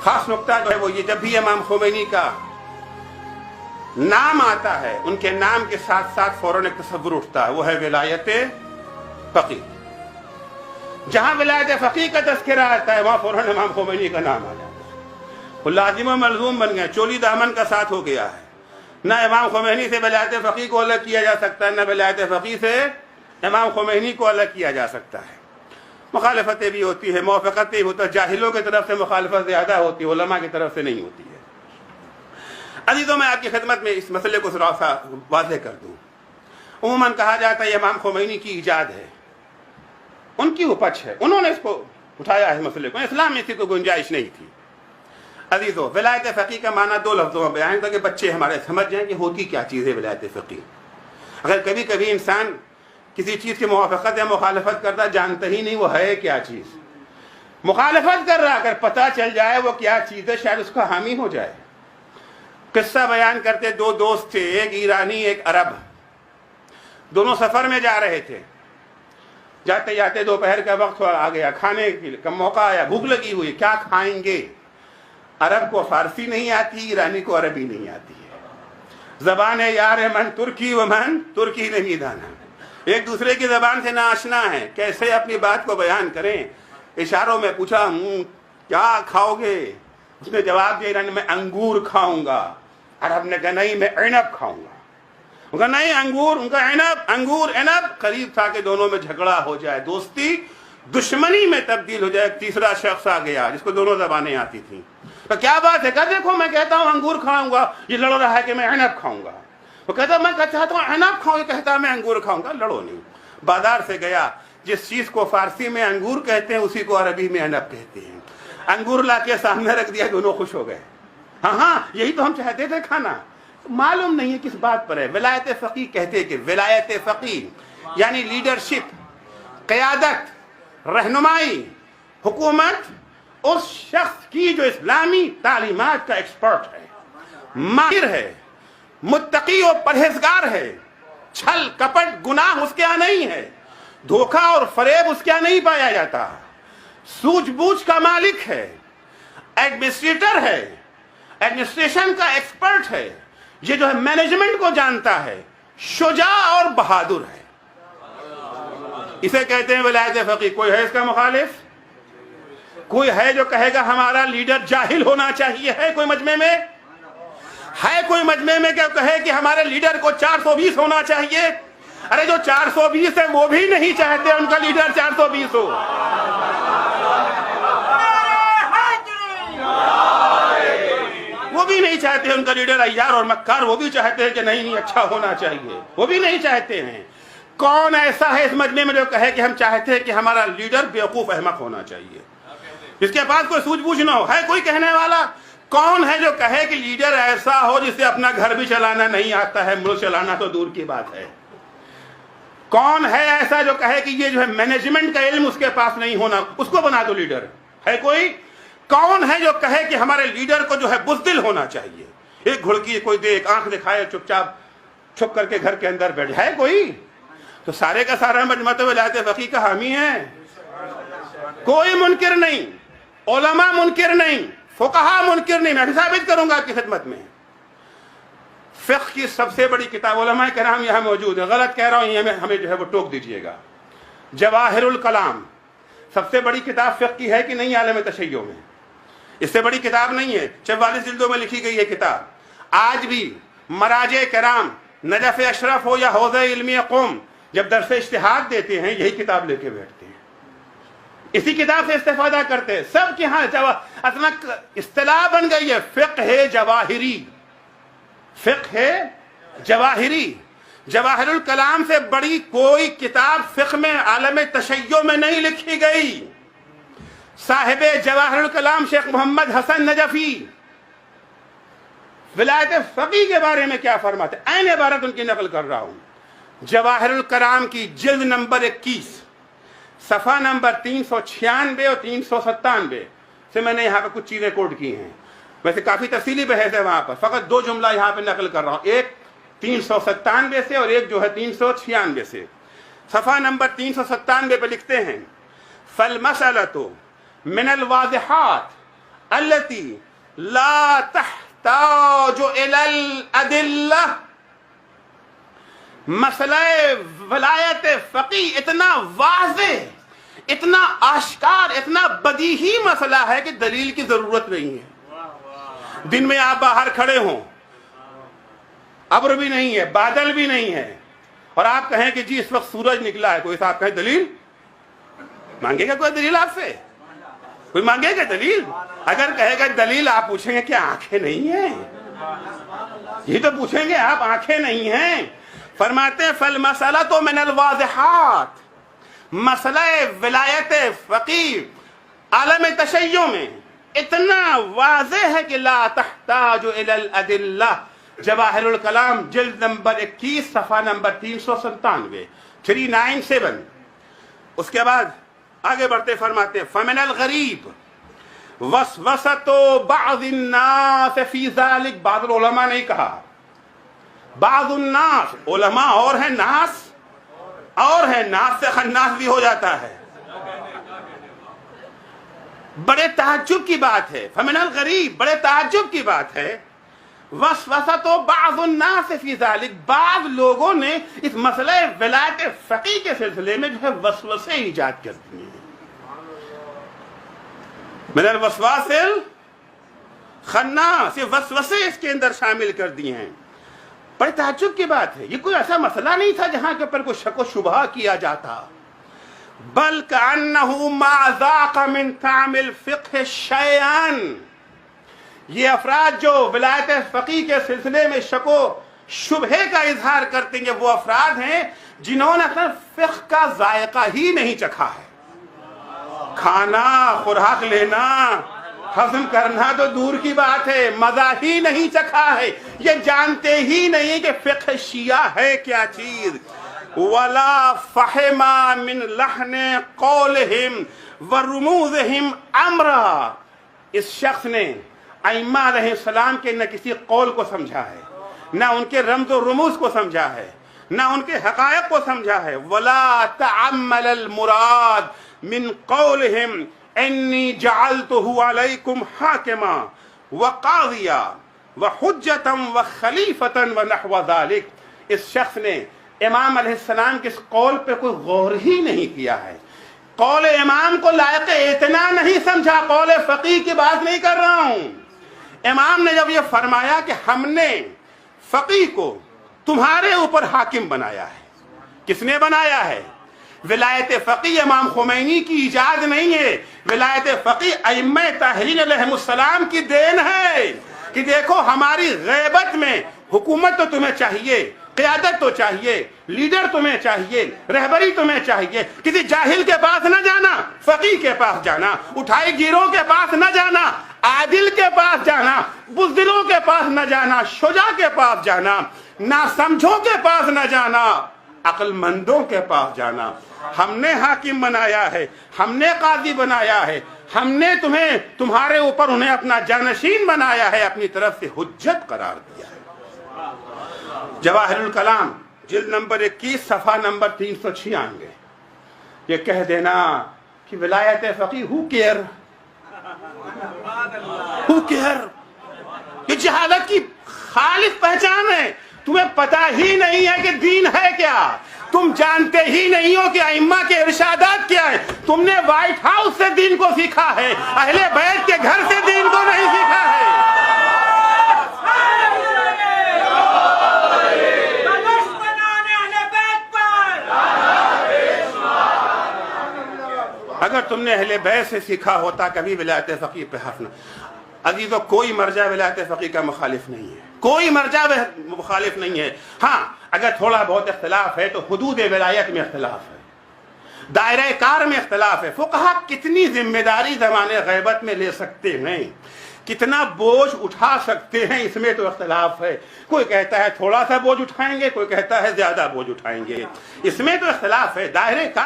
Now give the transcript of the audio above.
खास नुक्ता जो है वो ये, जब भी इमाम खुमैनी का नाम आता है उनके नाम के साथ साथ फौरन एक तस्वुर उठता है, वो है विलायत फकीह। जहां विलायत फकीह का तज़किरा आता है वहां फौरन इमाम खुमैनी का नाम आ जाता है। वो लाजिम और मलजूम बन गया, चोली दामन का साथ हो गया है। ना इमाम खुमैनी से विलायत फकीह को अलग किया जा सकता है, ना विलायत फकीह से इमाम खुमैनी को अलग किया जा सकता है। मुखालफतें भी होती है, मुवाफ़क़तें होती है, जाहिलों की तरफ से मुखालफत ज़्यादा होती है, उलमा की तरफ से नहीं होती है। अज़ीज़ों, मैं आपकी खिदमत में इस मसले को थोड़ा सा वाज़ेह कर दूँ। उमूमन कहा जाता है ये इमाम खुमैनी की ईजाद है, उनकी उपज है, उन्होंने इसको उठाया है मसले को, इस्लाम में इसकी कोई गुंजाइश नहीं थी। अज़ीज़ों, विलायत फ़क़ीह का माना दो लफ्ज़ों में बयान ताकि बच्चे हमारे समझ जाएं कि होती क्या चीज़ है विलायत फ़क़ीह। अगर कभी कभी इंसान किसी चीज़ की मुवाफ़क़त या मुखालफत करता जानता ही नहीं वो है क्या चीज़, मुखालफत कर रहा, अगर पता चल जाए वो क्या चीज़ है शायद उसका हामी हो जाए। किस्सा बयान करते, दो दोस्त थे, एक ईरानी एक अरब, दोनों सफ़र में जा रहे थे। जाते जाते दोपहर का वक्त आ गया, खाने का मौका आया, भूख लगी हुई, क्या खाएंगे। अरब को फारसी नहीं आती, ईरानी को अरबी नहीं आती है। ज़बान है यार है मन तुर्की व मन तुर्की नहीं दाना, एक दूसरे की ज़बान से ना आशना है, कैसे अपनी बात को बयान करें। इशारों में पूछा क्या खाओगे, उसने जवाब दिया ईरानी मैं अंगूर खाऊंगा। अरब ने कहा नहीं मैं इनब खाऊंगा। उनका नहीं अंगूर, उनका इनब, अंगूर इनब। करीब था कि दोनों में झगड़ा हो जाए, दोस्ती दुश्मनी में तब्दील हो जाए। तीसरा शख्स आ गया जिसको दोनों ज़बानें आती थी, तो क्या बात है, कहा देखो मैं कहता हूँ अंगूर खाऊंगा, ये लड़ रहा है कि मैं इनब खाऊंगा। वो कहता मैं चाहता हूँ इनब खाऊं, ये कहता मैं अंगूर खाऊंगा। लड़ो नहीं। बाजार से गया, जिस चीज को फारसी में अंगूर कहते हैं उसी को अरबी में इनब कहते हैं। अंगूर ला के सामने रख दिया, दोनों खुश हो गए। हाँ यही तो हम चाहते थे खाना। मालूम नहीं है किस बात पर है। विलायत फकीह कहते हैं कि विलायत फकीह यानी लीडरशिप, क़यादत, रहनुमाई, हुकूमत उस शख्स की जो इस्लामी तालीमात का एक्सपर्ट है, माहिर है, मुत्तकी और परहेजगार है। छल कपट गुनाह उसके यहाँ नहीं है, धोखा और फरेब उसके यहाँ नहीं पाया जाता। सूझबूझ का मालिक है, एडमिनिस्ट्रेटर है, एडमिनिस्ट्रेशन का एक्सपर्ट है, ये जो है मैनेजमेंट को जानता है, शुजा और बहादुर है। इसे कहते हैं विलायत फकीह। कोई है इसका मुखालिफ? कोई है जो कहेगा हमारा लीडर जाहिल होना चाहिए? है कोई मजमे में? है कोई मजमे में क्या कहे कि हमारे लीडर को 420 होना चाहिए? अरे जो 420 है वो भी नहीं चाहते उनका लीडर 420 हो। वो भी नहीं चाहते उनका लीडर अय्यार और मक्कार, वो भी चाहते हैं कि नहीं अच्छा होना चाहिए, वो भी नहीं चाहते हैं। कौन ऐसा है इस मजमे में जो कहे कि हम चाहते हैं कि हमारा लीडर बेवकूफ अहमक होना चाहिए, जिसके पास कोई सूझबूझ ना हो? है कोई कहने वाला? कौन है जो कहे कि लीडर ऐसा हो जिसे अपना घर भी चलाना नहीं आता है, मुल्क चलाना तो दूर की बात है? कौन है ऐसा जो कहे कि ये जो है मैनेजमेंट का इल्म उसके पास नहीं होना, उसको बना दो लीडर? है कोई? कौन है जो कहे कि हमारे लीडर को जो है बुज़दिल होना चाहिए, एक घुड़की कोई दे, एक आंख दिखाए, चुपचाप छुप करके घर के अंदर बैठ? है कोई? तो सारे का सारा मजमा तो विलायत फकीह का हामी है। कोई मुनकिर नहीं, उलमा मुनकिर नहीं, फुकहा मुनकिर नहीं। मैं भी साबित करूंगा आपकी खिदमत में। फिक्र की सबसे बड़ी किताब, उलमा किराम यहाँ मौजूद है, गलत कह रहा हूँ हमें जो है वो टोक दीजिएगा। जवाहिरुल कलाम सबसे बड़ी किताब फिक्र की है कि नहीं आलम तशय्यो में? इससे बड़ी किताब नहीं है। 44 जिल्दों में लिखी गई है किताब। आज भी मराजे किराम, नजफ अशरफ हो या हौज़े इल्मी कौम, जब दरस इज्तिहाद देते हैं यही किताब लेके बैठते हैं, इसी किताब से इस्तेफादा करते हैं। सब के यहाँ अपना इस्तिलाह बन गई है, फिक्र है जवाहिरी, फिक्र है जवाहिरी। जवाहिरुल कलाम से बड़ी कोई किताब फिक्र में आलम तशय्यो में नहीं लिखी गई। साहिबे जवाहिरुल कलाम शेख मोहम्मद हसन नजफी विलायत फकीह के बारे में क्या फरमाते, ऐन इबारत उनकी नकल कर रहा हूं। जवाहिरुल कलाम की जिल्द नंबर 21 सफ़ा नंबर 396 और 397 से मैंने यहाँ पे कुछ चीज़ें कोट की हैं। वैसे काफ़ी तफसीली बहस है वहाँ पर, फ़कत दो जुमला यहाँ पे नकल कर रहा हूँ, एक 397 से और एक जो है 396 से। सफ़ा नंबर 397 पे लिखते हैं, फल मसलतु मिनल वाज़िहात التي لا تحتاج الى الادلہ. مسئلہ ولایت فقی اتنا واضح، اتنا آشکار، اتنا بدیہی مسئلہ ہے کہ دلیل کی ضرورت نہیں ہے. دن میں آپ باہر کھڑے ہوں، ابر بھی نہیں ہے، بادل بھی نہیں ہے، اور آپ کہیں کہ جی اس وقت سورج نکلا ہے، کوئی صاحب کہے دلیل؟ مانگے گا کوئی دلیل آپ سے؟ کوئی مانگے گا دلیل؟ اگر کہے گا دلیل، آپ پوچھیں گے کہ آنکھیں نہیں ہیں؟ یہ تو پوچھیں گے آپ، آنکھیں نہیں ہیں. فرماتے ہیں فالمسألۃ من الواضحات، مسئلہ ولایت فقیہ عالم تشیع میں اتنا واضح ہے کہ لا تحتاج الی الادلہ. جواہر الکلام جلد نمبر 21 صفحہ نمبر 397 397. اس کے بعد آگے بڑھتے فرماتے ہیں فمن الغریب وسوسۃ بعض الناس فی ذلک. بعض علماء نے کہا بعض الناس، علماء اور ہیں، ناس اور ہے، ناس سے خناس بھی ہو جاتا ہے. بڑے تعجب کی بات ہے، فمن الغریب، بڑے تعجب کی بات ہے. وسوسۃ بعض الناس فی ذلک، بعض لوگوں نے اس مسئلہ ولایت فقیہ کے سلسلے میں جو ہے وسوسے ایجاد کر دیے ہیں. من الوسواس الخناس، یہ وسوسے اس کے اندر شامل کر دیے ہیں. بڑے تعجب کی بات ہے، یہ کوئی ایسا مسئلہ نہیں تھا جہاں کے اوپر کوئی شک و شبہ کیا جاتا. بل کأنہ ما ذاق من طعم الفقہ شیئا. یہ افراد جو ولایت فقیہ کے سلسلے میں شک و شبہ کا اظہار کرتے ہیں، وہ افراد ہیں جنہوں نے اپنا فقہ کا ذائقہ ہی نہیں چکھا ہے. کھانا، خوراک لینا، ہضم کرنا تو دور کی بات ہے، مزہ ہی نہیں چکھا ہے. یہ جانتے ہی نہیں کہ فقہ شیعہ ہے کیا چیز. ولا فہم من لحن قولہم ورموزہم امرا. اس شخص نے ائمہ علیہ السلام کے نہ کسی قول کو سمجھا ہے، نہ ان کے رمز و رموز کو سمجھا ہے، نہ ان کے حقائق کو سمجھا ہے. ولا تعمل المراد من قولہم انی جعلتہ علیکم حاکما وقاضیا وحجتا وخلیفتا ونحو ذلک. اس شخص نے امام علیہ السلام کے اس قول پہ کوئی غور ہی نہیں کیا ہے، قول امام کو لائق اتنا نہیں سمجھا. قول فقیہ کی بات نہیں کر رہا ہوں. امام نے جب یہ فرمایا کہ ہم نے فقیہ کو تمہارے اوپر حاکم بنایا ہے، کس نے بنایا ہے؟ ولایت فقیہ امام خمینی کی ایجاد نہیں ہے. ولایت فقیہ ائمہ طاہرین علیہ السلام کی دین ہے کہ دیکھو ہماری غیبت میں حکومت تو تمہیں چاہیے، قیادت تو چاہیے، لیڈر تمہیں چاہیے، رہبری تمہیں چاہیے. کسی جاہل کے پاس نہ جانا، فقیہ کے پاس جانا. اٹھائی گیروں کے پاس نہ جانا، عادل کے پاس جانا. بزدلوں کے پاس نہ جانا، شجاع کے پاس جانا. ناسمجھوں کے پاس نہ جانا، عقل مندوں کے پاس جانا. ہم نے حاکم بنایا ہے، ہم نے قاضی بنایا ہے، ہم نے تمہارے اوپر انہیں اپنا جانشین بنایا ہے، اپنی طرف سے حجت قرار دیا ہے. جواہر الکلام جلد نمبر 21 صفحہ نمبر 396. یہ کہہ دینا کہ ولایت فقیہ ہو کیئر، یہ جہالت کی خالص پہچان ہے. تمہیں پتہ ہی نہیں ہے کہ دین ہے کیا، تم جانتے ہی نہیں ہو کہ ائمہ کے ارشادات کیا ہے. تم نے وائٹ ہاؤس سے دین کو سیکھا ہے، اہل بیت کے گھر سے دین کو نہیں سیکھا ہے. اگر تم نے اہل بیت سے سیکھا ہوتا کبھی ولایت فقیہ پہ حرف نہ. عزیزو، کوئی مرجع ولایت فقیہ کا مخالف نہیں ہے، کوئی مرجع مخالف نہیں ہے. ہاں اگر تھوڑا بہت اختلاف ہے تو حدود ولایت میں اختلاف ہے، دائرہ کار میں اختلاف ہے. فقہا کتنی ذمہ داری زمان غیبت میں لے سکتے ہیں، کتنا بوجھ اٹھا سکتے ہیں، اس میں تو اختلاف ہے. کوئی کہتا ہے تھوڑا سا بوجھ اٹھائیں گے، کوئی کہتا ہے زیادہ بوجھ اٹھائیں گے، اس میں تو اختلاف ہے. دائرہ کار